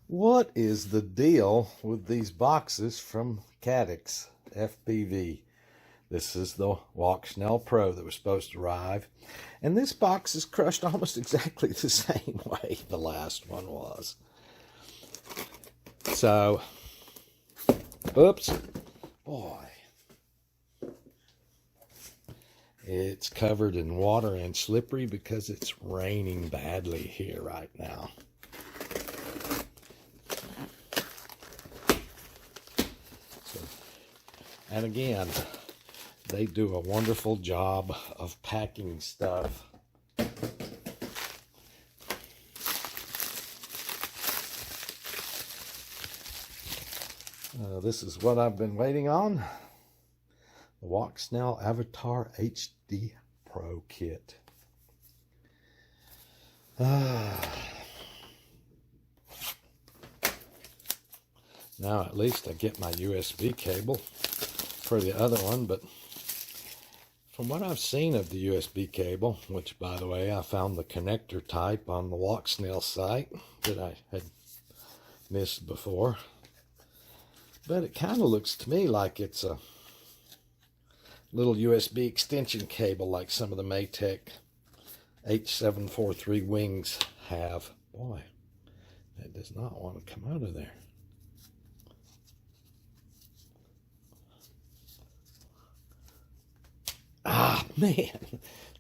What is the deal with these boxes from Cadix FPV? This is the Walksnail Pro that was supposed to arrive. And this box is crushed almost exactly the same way the last one was. So, oops, boy. It's covered in water and slippery because it's raining badly here right now. And again, they do a wonderful job of packing stuff. This is what I've been waiting on. The Walksnail Avatar HD Pro Kit. Now at least I get my USB cable for the other one, but from what I've seen of the USB cable, which by the way I found the connector type on the Walksnail site that I had missed before, but it kind of looks to me like it's a little USB extension cable like some of the Maytech H743 wings have. Boy, that does not want to come out of there. Ah, man,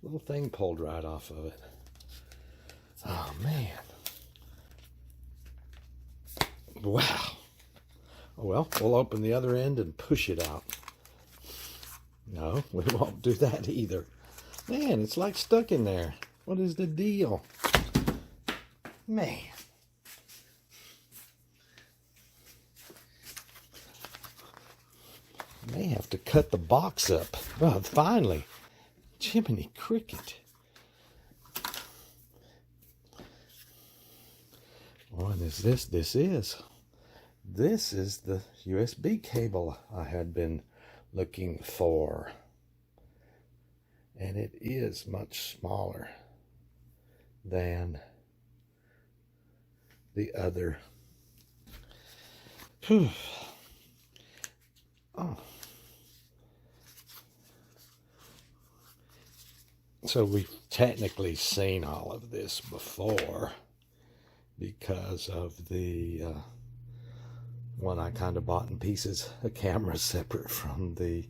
little thing pulled right off of it. Oh, man. Wow. Well, we'll open the other end and push it out. No, we won't do that either. Man, it's like stuck in there. What is the deal? Man. May have to cut the box up. Well, finally. Jiminy Cricket. What is this? This is the USB cable I had been looking for. And it is much smaller than the other. Whew. Oh. So we've technically seen all of this before because of the one I kind of bought in pieces, a camera separate from the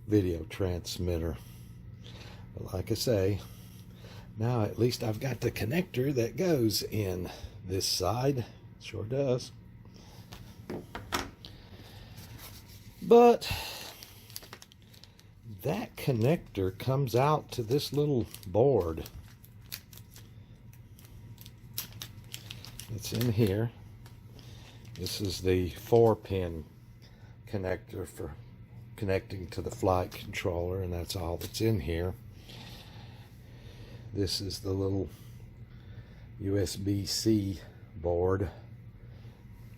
video transmitter. But like I say, now at least I've got the connector that goes in this side. Sure does. But that connector comes out to this little board. It's in here. This is the 4-pin connector for connecting to the flight controller, and that's all that's in here. This is the little USB-C board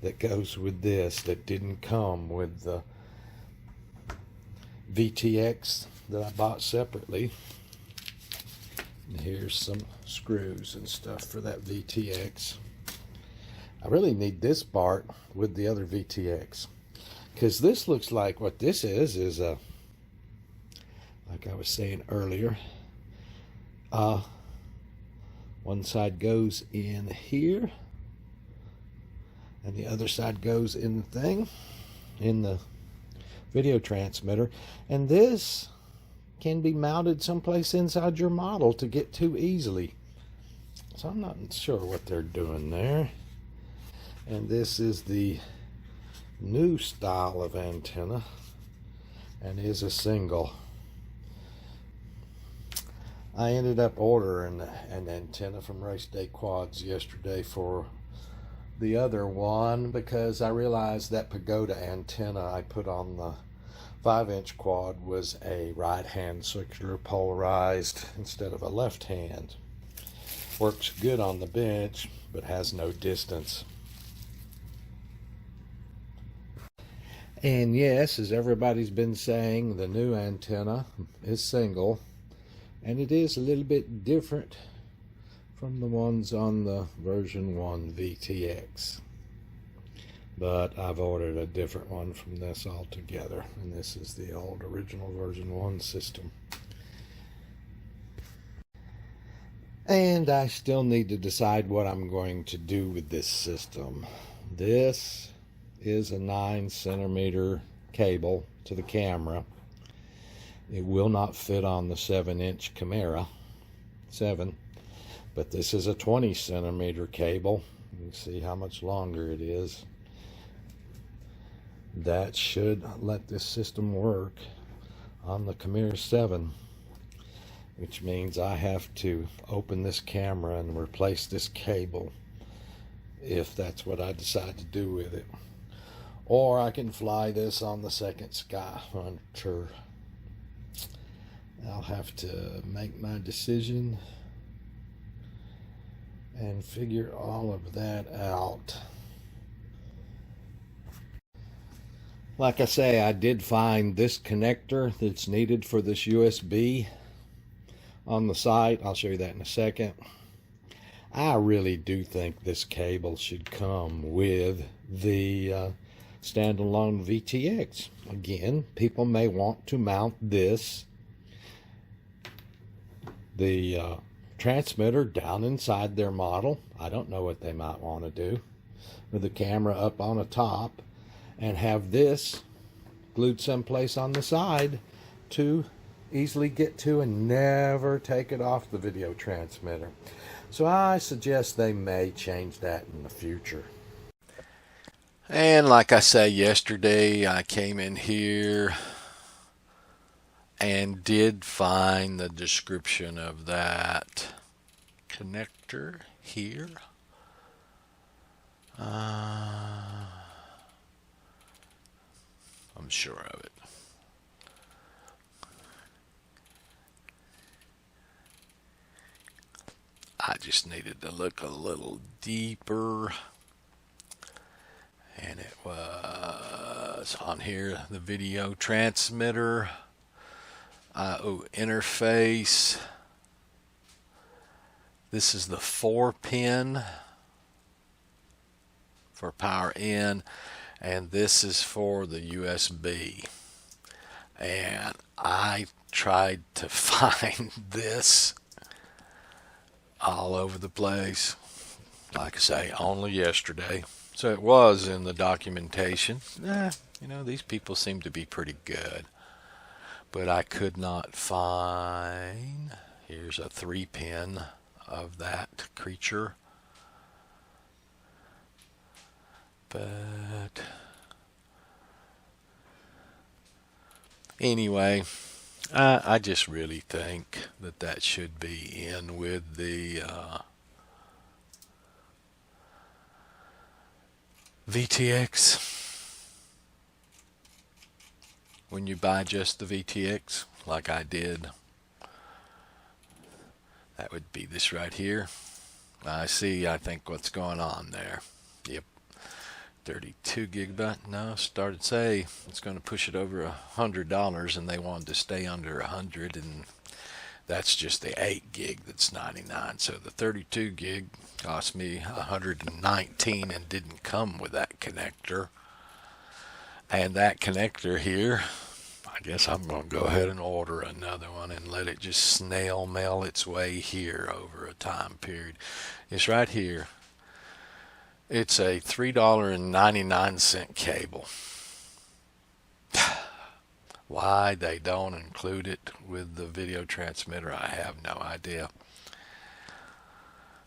that goes with this, that didn't come with the VTX that I bought separately. And here's some screws and stuff for that VTX. I really need this part with the other VTX, because this looks like what this is a, like I was saying earlier, one side goes in here and the other side goes in the thing, in the video transmitter, and this can be mounted someplace inside your model to get to easily. So I'm not sure what they're doing there. And this is the new style of antenna, and is a single. I ended up ordering an antenna from Race Day Quads yesterday for the other one because I realized that pagoda antenna I put on the 5-inch quad was a right-hand circular polarized instead of a left-hand. Works good on the bench, but has no distance. And yes, as everybody's been saying, the new antenna is single, and it is a little bit different from the ones on the version 1 VTX. But I've ordered a different one from this altogether, and this is the old original version 1 system. And I still need to decide what I'm going to do with this system. This is a 9 centimeter cable to the camera. It will not fit on the 7-inch Camera 7, but this is a 20 centimeter cable. You can see how much longer it is. That should let this system work on the Camera 7, which means I have to open this camera and replace this cable if that's what I decide to do with it. Or I can fly this on the second Sky Hunter. I'll have to make my decision and figure all of that out. Like I say, I did find this connector that's needed for this USB on the site. I'll show you that in a second. I really do think this cable should come with the standalone VTX. Again, people may want to mount this, the transmitter, down inside their model. I don't know what they might want to do, with the camera up on the top, and have this glued someplace on the side to easily get to and never take it off the video transmitter. So I suggest they may change that in the future. And like I say, yesterday I came in here and did find the description of that connector here. I'm sure of it. I just needed to look a little deeper, and it was on here, the video transmitter IO interface. This is the 4-pin for power in, and this is for the USB. And I tried to find this all over the place, like I say, only yesterday. So it was in the documentation. You know, these people seem to be pretty good, but I could not find. Here's a 3-pin of that creature, but anyway, I just really think that that should be in with the VTX. When you buy just the VTX, like I did, that would be this right here. I think what's going on there. Yep. 32 gigabyte. No, started say it's going to push it over $100, and they wanted to stay under 100, and that's just the 8 gig that's 99. So the 32 gig cost me 119 and didn't come with that connector. And that connector here, I guess I'm going to go ahead and order another one and let it just snail mail its way here over a time period. It's right here. It's a $3.99 cable. Why they don't include it with the video transmitter, I have no idea.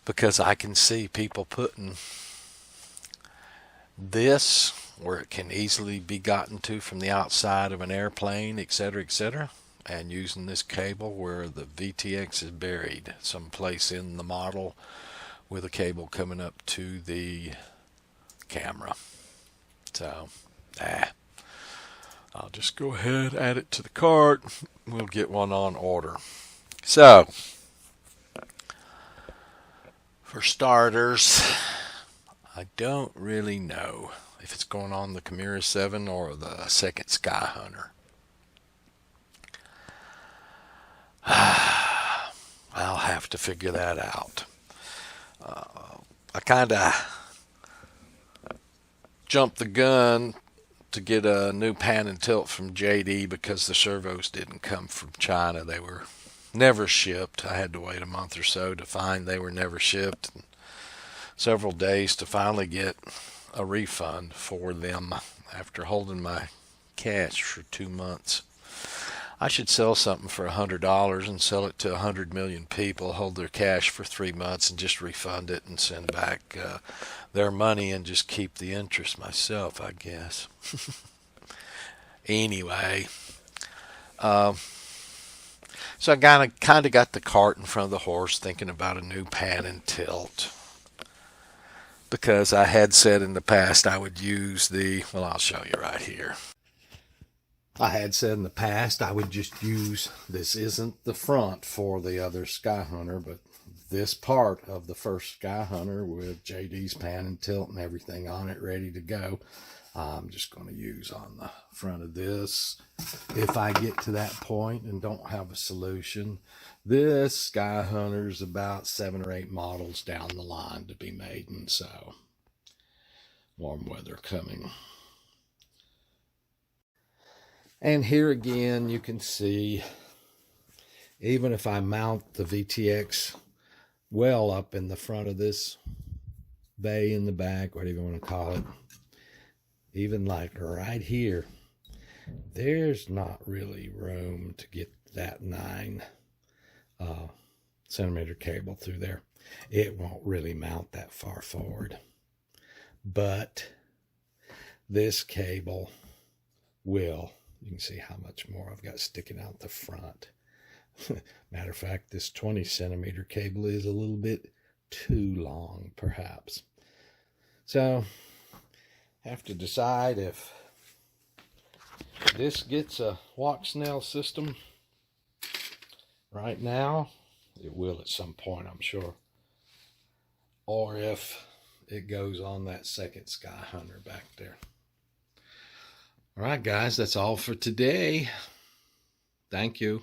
Because I can see people putting this where it can easily be gotten to from the outside of an airplane, etc., and using this cable where the VTX is buried someplace in the model, with a cable coming up to the camera. So, I'll just go ahead, add it to the cart. We'll get one on order. So, for starters, I don't really know if it's going on the Camera 7 or the second Sky Hunter. I'll have to figure that out. I kind of jumped the gun to get a new pan and tilt from JD because the servos didn't come from China. They were never shipped. I had to wait a month or so to find they were never shipped, and several days to finally get a refund for them after holding my cash for 2 months. I should sell something for $100 and sell it to 100 million people, hold their cash for 3 months, and just refund it and send back their money and just keep the interest myself, I guess. Anyway, so I kind of got the cart in front of the horse, thinking about a new pan and tilt, because I had said in the past I would use well, I'll show you right here. I had said in the past I would just use, this isn't the front for the other Skyhunter, but this part of the first Skyhunter with JD's pan and tilt and everything on it ready to go, I'm just going to use on the front of this. If I get to that point and don't have a solution, this Skyhunter's about 7 or 8 models down the line to be made, and so warm weather coming. And here again, you can see, even if I mount the VTX well up in the front of this bay in the back, whatever you want to call it, even like right here, there's not really room to get that 9 centimeter cable through there. It won't really mount that far forward. But this cable will. You can see how much more I've got sticking out the front. Matter of fact, this 20 centimeter cable is a little bit too long, perhaps. So, have to decide if this gets a Walksnail system. Right now, it will at some point, I'm sure. Or if it goes on that second Skyhunter back there. All right, guys, that's all for today. Thank you.